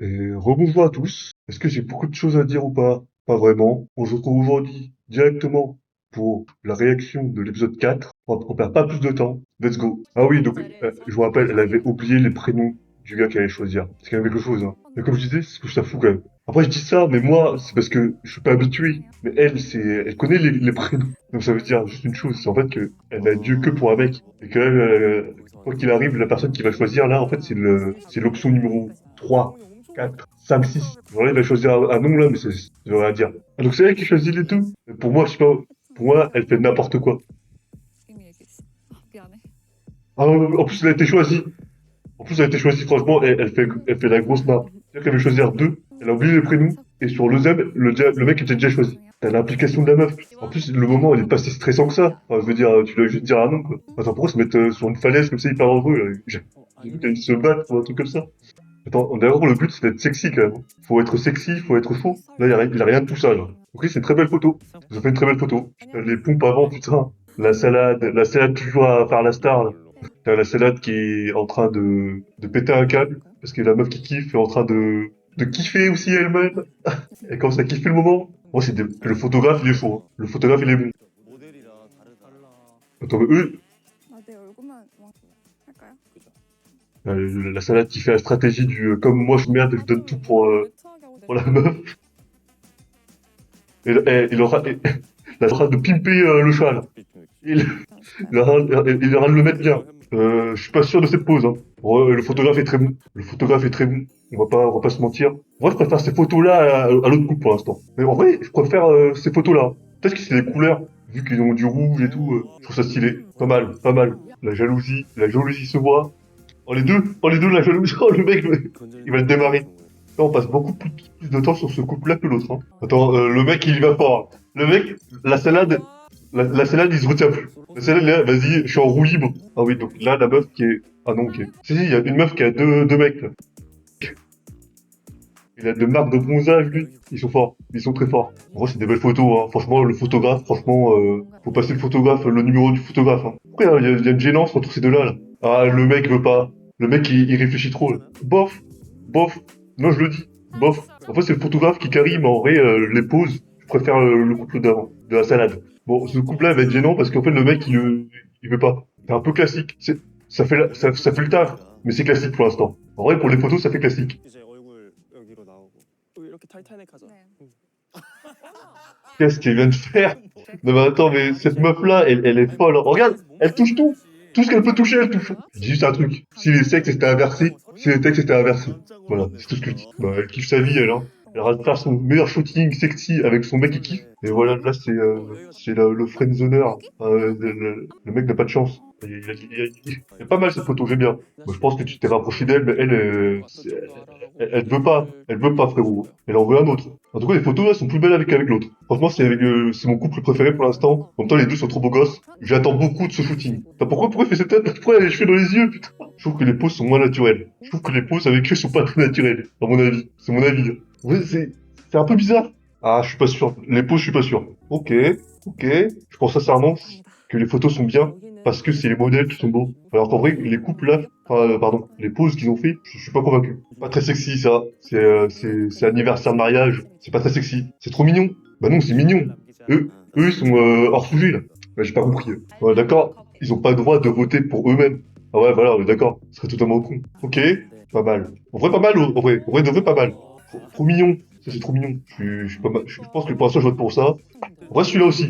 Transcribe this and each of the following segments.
Et rebonjour à tous. Est-ce que j'ai beaucoup de choses à dire ou pas? Pas vraiment. On se retrouve aujourd'hui directement pour la réaction de l'épisode 4. On perd pas plus de temps. Let's go. Ah oui, donc je vous rappelle, elle avait oublié les prénoms du gars qu'elle allait choisir. C'est quand même quelque chose, hein. Mais comme je disais, c'est ce que je fout quand même. Après je dis ça, mais moi, c'est parce que je suis pas habitué. Mais elle, elle connaît les prénoms. Donc ça veut dire juste une chose, c'est en fait que elle n'a Dieu que pour un mec. Et que quoi qu'il arrive, la personne qui va choisir là, en fait, c'est l'option numéro 3, 4, 5, 6. Genre là, il va choisir un nom là, mais ça veut rien dire. Ah, donc c'est elle qui choisit les deux. Pour moi, je sais pas, pour moi, elle fait n'importe quoi. Ah, en plus, elle a été choisie. En plus, elle a été choisie, franchement, elle fait la grosse nappe. C'est-à-dire qu'elle veut choisir deux, elle a oublié les prénoms, et sur le deuxième, le mec était déjà choisi. T'as l'implication de la meuf. En plus, le moment, il est pas si stressant que ça. Enfin, je veux dire, tu dois juste dire un nom, quoi. Attends, pourquoi se mettre sur une falaise comme ça, hyper heureux, là? J'ai vu qu'elle se battre pour un truc comme ça. Attends, d'ailleurs, le but, c'est d'être sexy, quand même. Faut être sexy, faut être chaud. Là, il y a rien de tout ça, là. Ok, c'est une très belle photo. Ils ont fait une très belle photo. Les pompes avant, putain. La salade toujours à faire la star, là. T'as la salade qui est en train de péter un câble, parce que la meuf qui kiffe est en train de kiffer aussi elle-même. Elle commence à kiffer le moment. Moi, le photographe, il est chaud, hein. Le photographe, il est bon. Attends, mais eux, la salade qui fait la stratégie du comme moi je merde et je donne tout pour la meuf. Il aura, il est en train de pimper le chat, là. Il, il aura de le mettre bien. Je suis pas sûr de cette pose, hein. Ouais, le photographe est très bon. Le photographe est très bon. On va pas se mentir. Moi, je préfère ces photos-là à l'autre couple pour l'instant. Mais en vrai, je préfère ces photos-là. Peut-être que c'est les couleurs, vu qu'ils ont du rouge et tout. Je trouve ça stylé. Pas mal, pas mal. La jalousie se voit. Oh les deux, la jalousie. Oh le mec, il va le démarrer. Là, on passe beaucoup plus de temps sur ce couple-là que l'autre, hein. Attends, le mec, il y va fort. Le mec, la salade, la salade, il se retient plus. La salade, là, vas-y, je suis en roue libre. Ah oui, donc là, la meuf qui est... Ah non, ok. Si, il y a une meuf qui a deux mecs, là. Il a deux marques de bronzage, lui. Ils sont forts. Ils sont très forts. En vrai, c'est des belles photos, hein. Franchement, le photographe, franchement, faut passer le photographe, le numéro du photographe, hein. Après, hein, il y a une gênance entre ces deux-là, là. Ah, le mec veut pas. Le mec, il réfléchit trop, là. Bof. Bof. Non, je le dis. Bof. En fait, c'est le photographe qui carie, mais en vrai, les poses, je préfère le couple d'avant, de la salade. Bon, ce couple-là va être gênant parce qu'en fait, le mec, il veut pas. C'est un peu classique. Ça fait le taf, mais c'est classique pour l'instant. En vrai, pour les photos, ça fait classique. Qu'est-ce qu'il vient de faire? Non mais attends, mais cette meuf-là, elle est folle, hein. Regarde, elle touche tout. Tout ce qu'elle peut toucher, elle touche. Je dis juste un truc. Si les sexes étaient inversés. Voilà, c'est tout ce que je dis. Bah, elle kiffe sa vie, elle, hein. Elle va faire son meilleur shooting sexy avec son mec qui kiffe. Et voilà, là, c'est le friendzoner. Le mec n'a pas de chance. Il est pas mal cette photo, j'aime bien. Moi, je pense que tu t'es rapproché d'elle, mais elle veut pas. Elle veut pas, frérot. Elle en veut un autre. En tout cas, les photos, là, sont plus belles avec l'autre. Franchement, c'est mon couple préféré pour l'instant. En même temps, les deux sont trop beaux gosses. J'attends beaucoup de ce shooting. Putain, pourquoi il fait cette tête? Pourquoi il a les cheveux dans les yeux, putain? Je trouve que les poses sont moins naturelles. Je trouve que les poses avec eux sont pas très naturelles, à mon avis. C'est mon avis, hein. Ouais, c'est un peu bizarre. Ah, je suis pas sûr. Les poses, je suis pas sûr. Ok, ok. Je pense sincèrement que les photos sont bien parce que c'est les modèles qui sont beaux. Alors qu'en vrai, les couples là, enfin, pardon, les poses qu'ils ont fait, je suis pas convaincu. Pas très sexy ça. C'est anniversaire de mariage. C'est pas très sexy. C'est trop mignon. Bah non, c'est mignon. Eux, ils sont hors sujet là. Bah, j'ai pas compris. Ouais, d'accord. Ils ont pas le droit de voter pour eux-mêmes. Ah ouais, voilà, on est d'accord. Ce serait totalement con. Ok, pas mal. En vrai, pas mal. En vrai, de vrai, pas mal. Trop mignon. Ça, c'est trop mignon. Je suis pas mal. Je pense que pour l'instant, je vote pour ça. En vrai, celui-là aussi.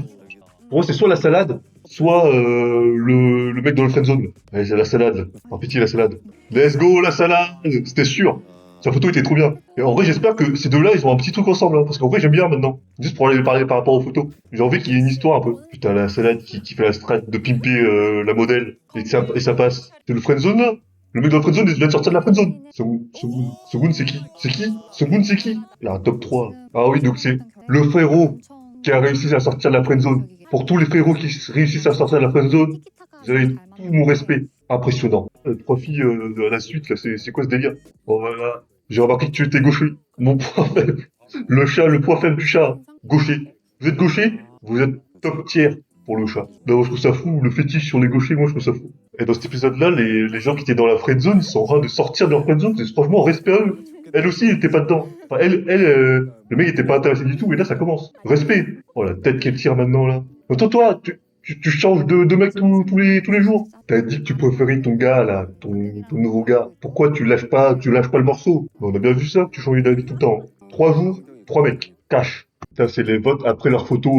Pour moi, c'est soit la salade, soit le mec dans le friendzone. Allez, c'est la salade. Par pitié, la salade. Let's go, la salade. C'était sûr. Sa photo était trop bien. Et en vrai, j'espère que ces deux-là, ils ont un petit truc ensemble, hein, parce qu'en vrai, j'aime bien maintenant. Juste pour aller parler par rapport aux photos. J'ai envie qu'il y ait une histoire un peu. Putain, la salade qui fait la strat de pimper la modèle. Et ça passe. C'est le friendzone, là. Le mec dans le friendzone, il vient de sortir de la friendzone. Sogun, c'est qui? C'est qui? Sogun, c'est qui? Il a un top 3. Ah oui, donc c'est le frérot qui a réussi à sortir de la friendzone. Pour tous les frérots qui réussissent à sortir de la friendzone, vous avez tout mon respect. Impressionnant. Trois filles à la suite, là, c'est quoi ce délire? Bon, voilà. J'ai remarqué que tu étais gaucher. Mon point faible. Le point faible du chat. Gaucher. Vous êtes gaucher? Vous êtes top tiers pour le chat. Non, moi, je trouve ça fou. Le fétiche sur les gauchers, moi, je trouve ça fou. Et dans cet épisode-là, les gens qui étaient dans la friendzone, ils sont en train de sortir de leur friendzone. C'est franchement, respect à eux. Elle aussi, elle était pas dedans. Enfin, le mec était pas intéressé du tout, et là, ça commence. Respect. Oh, la tête qu'elle tire maintenant, là. Attends, toi, tu changes de mec tous les jours. T'as dit que tu préférais ton gars, là, ton nouveau gars. Pourquoi tu lâches pas le morceau? On a bien vu ça, tu changes d'avis tout le temps. 3 jours, 3 mecs. Cash. Ça, c'est les votes après leur photo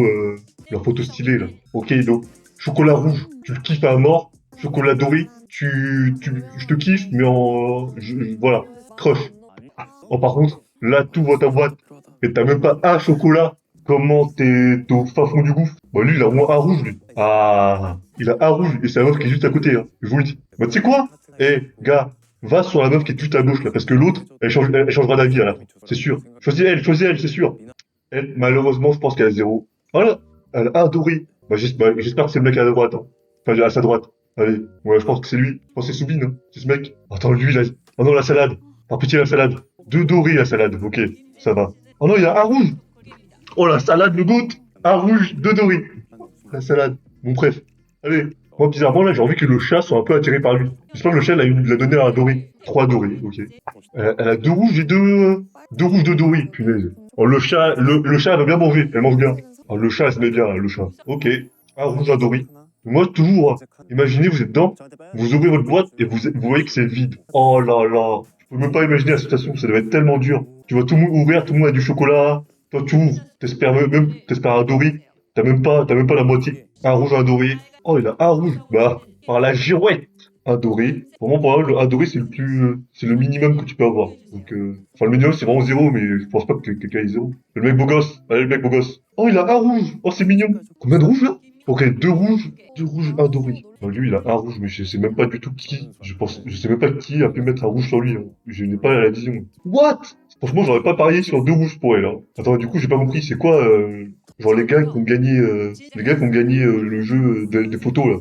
stylée, là. Ok, donc, chocolat rouge, tu le kiffes à mort. Chocolat doré, je te kiffe, mais voilà, crush. Oh, par contre, là, tout va ta boîte, et t'as même pas un chocolat. Comment t'es au fin fond du gouffre? Bah, lui, il a au moins un rouge, lui. Ah, il a un rouge, et c'est la meuf qui est juste à côté, hein. Je vous le dis. Bah, tu sais quoi? Eh, gars, va sur la meuf qui est tout à gauche, là, parce que l'autre, elle changera d'avis à la fin. C'est sûr. Choisis elle, c'est sûr. Elle, malheureusement, je pense qu'elle a zéro. Voilà, elle a adoré. J'espère que c'est le mec à la droite, hein. Enfin, à sa droite. Allez, ouais, je pense que c'est lui. Je pense que c'est Soubine, hein. C'est ce mec. Attends, lui, là. Oh non, la salade. Par pitié, la salade. Deux dorés, la salade. Ok, ça va. Oh non, il y a un rouge. Oh, la salade, le goût. Un rouge, deux dorés. La salade. Bon, bref. Allez. Moi, bizarrement, là, j'ai envie que le chat soit un peu attiré par lui. J'espère que le chat, l'a donné à un doré. 3 dorés, ok. Elle a deux rouges et deux rouges, deux dorés. Punaise. Oh, le chat, elle va bien manger. Elle mange bien. Oh, le chat, elle se met bien, le chat. Ok. Un rouge, un doré. Moi, toujours, hein. Imaginez, vous êtes dedans, vous ouvrez votre boîte et vous voyez que c'est vide. Oh là là. Je peux même pas imaginer la situation, ça devait être tellement dur. Tu vois tout le monde ouvrir, tout le monde a du chocolat. Toi, tu ouvres, t'espères un doré. T'as même pas la moitié. Un rouge, un doré. Oh, il a un rouge. Bah, par la girouette. Un doré. Vraiment, pour moi, un doré, c'est le minimum que tu peux avoir. Donc, enfin, le minimum, c'est vraiment zéro, mais je pense pas que quelqu'un ait zéro. Le mec beau gosse. Allez, le mec beau gosse. Oh, il a un rouge. Oh, c'est mignon. Combien de rouges, là? Ok, deux rouges, un doré. Bah, lui, il a un rouge, mais je sais même pas du tout qui. Je sais même pas qui a pu mettre un rouge sur lui, hein. Je n'ai pas la vision. What? Franchement, j'aurais pas parié sur deux rouges pour elle, hein. Attends, du coup, j'ai pas compris, c'est quoi, genre les gars qui ont gagné le jeu des photos, là.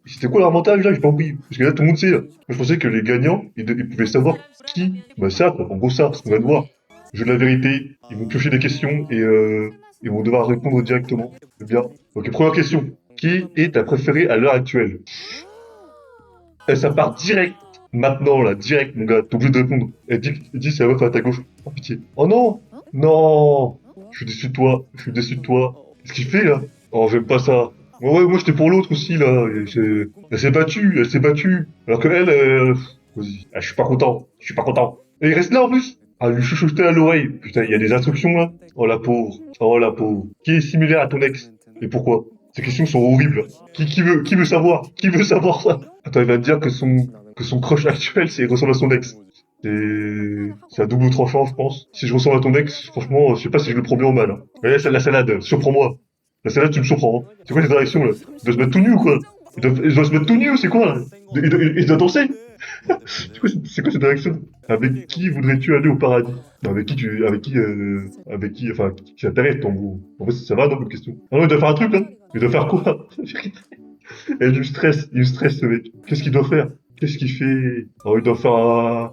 C'était quoi l'avantage, là? J'ai pas compris. Parce que là, tout le monde sait, là. Moi, je pensais que les gagnants, ils pouvaient savoir qui. Bah, ça, quoi. En gros, ça, ce qu'on va devoir. Jeu de la vérité, ils vont piocher des questions et ils vont devoir répondre directement. C'est bien. Ok, première question. Qui est ta préférée à l'heure actuelle? Et ça part direct. Maintenant, là, direct, mon gars. T'es obligé de répondre. Elle dit c'est la meuf à ta gauche. Oh, pitié. Oh non! Non! Je suis déçu de toi. Je suis déçu de toi. Qu'est-ce qu'il fait, là? Oh, j'aime pas ça. Ouais, moi, j'étais pour l'autre aussi, là. Elle s'est battue, elle s'est battue. Alors que elle, vas-y. Ah, je suis pas content. Je suis pas content. Et il reste là, en plus. Ah, lui chuchoter à l'oreille. Putain, il y a des instructions, là. Oh, la pauvre. Oh, la pauvre. Qui est similaire à ton ex? Et pourquoi? Ces questions sont horribles. Qui veut savoir? Qui veut savoir ça? Attends, il va me dire que son crush actuel, c'est, il ressemble à son ex. C'est à double tranchant, je pense. Si je ressemble à ton ex, franchement, je sais pas si je le prends bien ou mal, hein. Mais là, c'est la salade, surprends-moi. La salade, tu me surprends, hein. C'est quoi cette réactions, là? Il doit se mettre tout nu, ou quoi? Il doit se mettre tout nu, c'est quoi, là? Il doit danser? C'est quoi cette réaction? Avec qui voudrais-tu aller au paradis? Non, avec qui, enfin, qui t'intéresse, en gros. En fait, ça va, non, comme question. Ah non, il doit faire un truc, là. Il doit faire quoi? Il a du stress, ce mec. Qu'est-ce qu'il doit faire? Qu'est-ce qu'il fait? Oh, il doit faire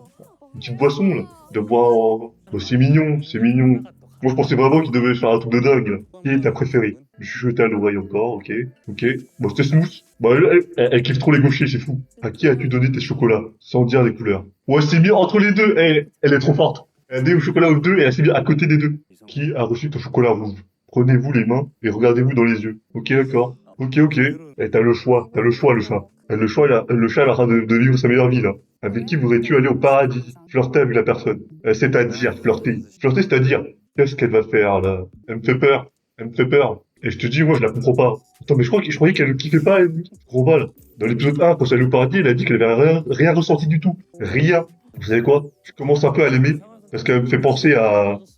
une petite boisson, là. Il doit boire. Bah, c'est mignon, c'est mignon. Moi, je pensais vraiment qu'il devait faire un truc de dingue, là. Qui est ta préférée? Je suis jeté à l'oreille encore, ok. Ok. Bon, c'était smooth. Bah, elle kiffe trop les gauchers, c'est fou. À qui as-tu donné tes chocolats? Sans dire les couleurs. Ouais, c'est mis entre les deux. Elle est trop forte. Elle a donné au chocolat aux deux et elle s'est mis à côté des deux. Qui a reçu ton chocolat rouge? Prenez-vous les mains et regardez-vous dans les yeux. Ok, d'accord. Ok, ok. Et t'as le choix, le chat. Le chat, il est en train de vivre sa meilleure vie, là. Avec qui voudrais-tu aller au paradis? Flirter avec la personne. C'est-à-dire, flirter. Flirter, c'est-à-dire, qu'est-ce qu'elle va faire, là? Elle me fait peur. Elle me fait peur. Et je te dis, moi, je la comprends pas. Attends, mais je croyais qu'elle ne kiffait pas, elle. Je comprends pas, là. Dans l'épisode 1, quand elle est au paradis, elle a dit qu'elle avait rien ressenti du tout. Rien. Vous savez quoi? Je commence un peu à l'aimer. Parce qu'elle me fait penser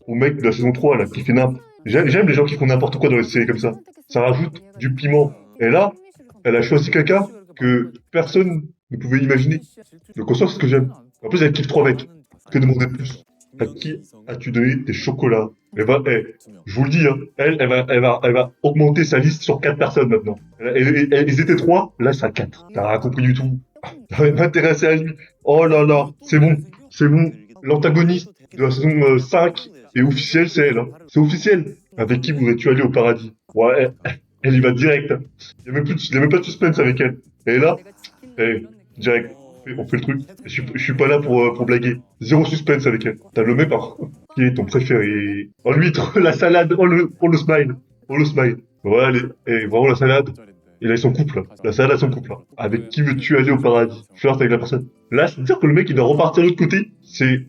au mec de la saison 3, là, qui fait n'importe. J'aime les gens qui font n'importe quoi dans les séries comme ça. Ça rajoute du piment. Et là, elle a choisi quelqu'un que personne ne pouvait imaginer. Donc, on sort ce que j'aime. En plus, elle kiffe 3 mecs. Que demander de plus? À qui as-tu donné tes chocolats? Je vous le dis, hein, elle va augmenter sa liste sur 4 personnes maintenant. Ils étaient 3, là, c'est à 4. T'as rien compris du tout. T'as m'intéresser à lui. Oh là là, c'est bon. L'antagoniste de la saison 5 est officiel, c'est elle, hein. C'est officiel. Avec qui voudrais-tu aller au paradis? Ouais, elle y va direct, hein. Il y a même pas de suspense avec elle. Et là, direct. On fait le truc. Je suis pas là pour blaguer. Zéro suspense avec elle. T'as le mec, par contre, qui est ton préféré. Oh, l'huître, la salade, oh le smile. Oh le smile. Voilà, vraiment la salade. Il a son couple, là. La salade a son couple, là. Avec qui veux-tu aller au paradis? Flirte avec la personne. Là, c'est-à-dire que le mec, il doit repartir de l'autre côté. C'est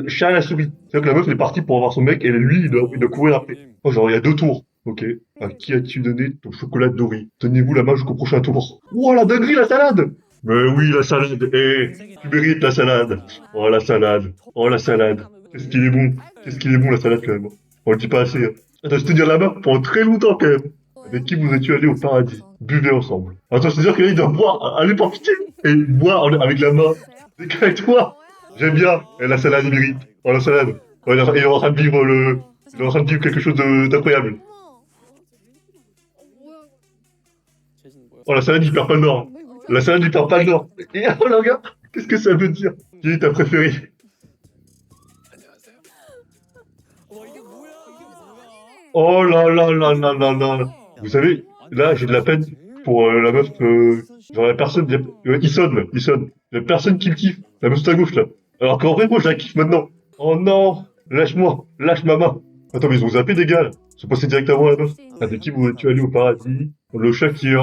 chat à la souris. C'est-à-dire que la meuf, elle est partie pour avoir son mec, et lui, il doit courir après. Oh, genre, il y a 2 tours. Ok. À qui as-tu donné ton chocolat doré? Tenez-vous la main jusqu'au prochain tour. Oh, la dinguerie, la salade! Mais oui, la salade. Tu mérites la salade. Oh, la salade. Oh, la salade. Qu'est-ce qu'il est bon. Qu'est-ce qu'il est bon, la salade, quand même. On le dit pas assez, hein. Attends, je te dire la main pendant très longtemps, quand même. Avec qui voudrais-tu aller au paradis? Buvez ensemble. Attends, c'est-à-dire que là, il doit boire, aller par pitié, et boire avec la main. C'est qu'avec toi. J'aime bien. Et la salade, il mérite. Oh, la salade. Oh, il est en train de vivre il est en train de vivre quelque chose d'incroyable. Oh, la salade, il perd pas le nord. La salade, il perd pas le nord. Et oh, là, regarde. Qu'est-ce que ça veut dire? Qui est ta préférée? Oh là là là là là là. Vous savez, là, j'ai de la peine pour la meuf, genre la personne, il sonne. La personne qui le kiffe, la meuf à gauche là. Alors qu'en vrai, moi, je la kiffe maintenant. Oh non, lâche-moi, lâche ma main. Attends, mais ils ont zappé des gars là. Ils sont passés directement à la meuf. Avec qui tu aller au paradis? Le chat qui est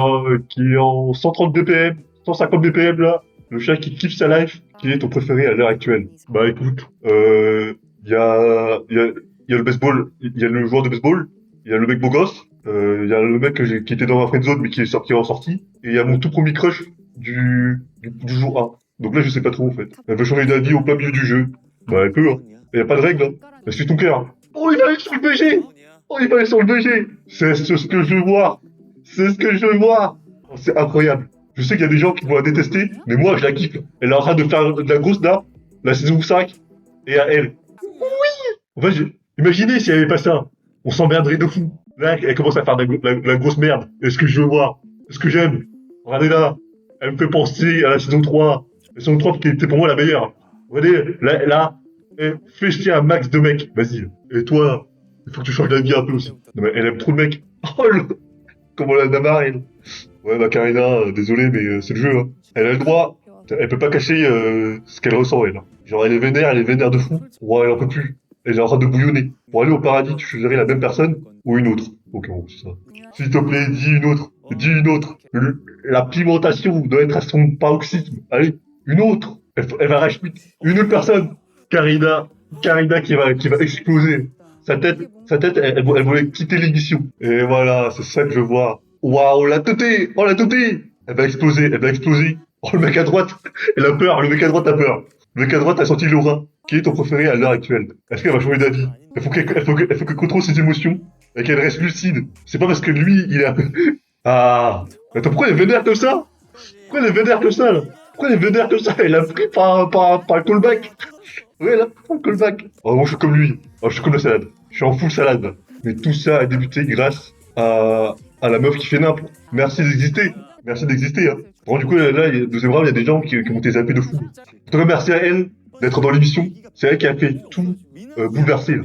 en 130 BPM, 150 BPM là. Le chat qui kiffe sa life. Qui est ton préféré à l'heure actuelle? Bah écoute, il y a, il y a, il y a le baseball, il y a le joueur de baseball, il y a le mec beau gosse, il y a le mec qui était dans ma friend zone mais qui est ressorti, et il y a mon tout premier crush du jour 1. Donc là je sais pas trop en fait. Elle veut changer d'avis au plein milieu du jeu. Bah elle peut, hein. Il y a pas de règle, hein. Elle suit ton cœur. Oh il va aller sur le BG. Oh il va aller sur le BG. C'est ce que je veux voir. C'est ce que je veux voir. Oh, c'est incroyable. Je sais qu'il y a des gens qui vont la détester, mais moi je la kiffe. Elle est en train de faire de la grosse là, la saison 5, et à elle. En fait, imaginez s'il n'y avait pas ça. On s'emmerderait de fou. Là, elle commence à faire la grosse merde. Est-ce que je veux voir? Est-ce que j'aime? Regardez là. Elle me fait penser à la saison 3. La saison 3 qui était pour moi la meilleure. Regardez, fais chier un max de mecs. Vas-y. Et toi, il faut que tu changes d'avis un peu aussi. Non, mais elle aime trop le mec. Oh, comment la Damar, elle. Ouais, bah Karina, désolé, mais c'est le jeu, hein. Elle a le droit. Elle peut pas cacher ce qu'elle ressent, elle. Genre, elle est vénère de fou. Ouais, elle en peut plus. Elle est en train de bouillonner. Pour aller au paradis, tu choisirais la même personne ou une autre? Ok, bon, c'est ça. S'il te plaît, dis une autre. Dis une autre. La pimentation doit être à son paroxysme. Allez, une autre. Elle va racheter une autre personne. Karina, Karina qui va exploser. Sa tête, elle voulait quitter l'émission. Et voilà, c'est ça que je vois. Waouh, la teuté! Oh, la teuté! Elle va exploser, elle va exploser. Oh, le mec à droite, elle a peur, le mec à droite a peur. Le mec à droite a senti l'aura. Qui est ton préféré à l'heure actuelle? Est-ce qu'elle va changer d'avis? Elle faut qu'elle contrôle ses émotions et qu'elle reste lucide. C'est pas parce que lui, il est un peu... Ah! Attends, pourquoi elle est vénère comme ça? Pourquoi elle est vénère comme ça, là? Pourquoi elle est vénère comme ça? Elle a pris par le callback. Oui, elle a pris par le callback. Oh, moi, je suis comme lui. Oh, je suis comme la salade. Je suis en full salade. Mais tout ça a débuté grâce à la meuf qui fait nimp. Merci d'exister. Merci d'exister, hein. Bon, du coup, là, deuxième round, il y a des gens qui vont zappé de fou. En tout cas, merci à elle d'être dans l'émission. C'est elle qui a fait tout bouleverser, là.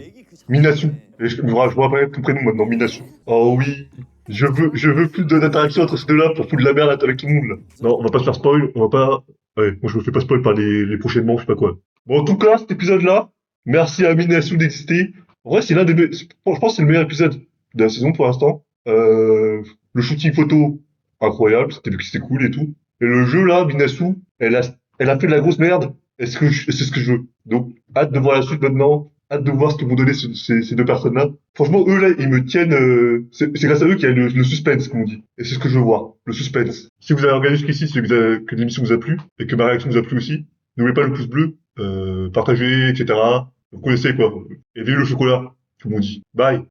Minasu. Et je me rappelle ton prénom maintenant, Minasu. Oh oui. Je veux plus d'interaction entre ces deux-là pour foutre de la merde avec tout le monde, là. Non, on va pas se faire spoil, on va pas... Ouais, moi je me fais pas spoil par les prochainement, je sais pas quoi. Bon, en tout cas, cet épisode-là, merci à Minasu d'exister. En vrai, c'est l'un des je pense que c'est le meilleur épisode de la saison pour l'instant. Le shooting photo, incroyable, c'était cool et tout. Et le jeu là, Minasu, elle a fait de la grosse merde. C'est ce que je veux. Donc, hâte de voir la suite maintenant. Hâte de voir ce que vont donner ces deux personnes-là. Franchement, eux là, ils me tiennent. C'est grâce à eux qu'il y a le suspense, comme on dit. Et c'est ce que je veux voir, le suspense. Si vous avez regardé jusqu'ici, c'est que l'émission vous a plu et que ma réaction vous a plu aussi. N'oubliez pas le pouce bleu, partagez, etc. Vous connaissez quoi. Et vive le chocolat, tout le monde dit. Bye.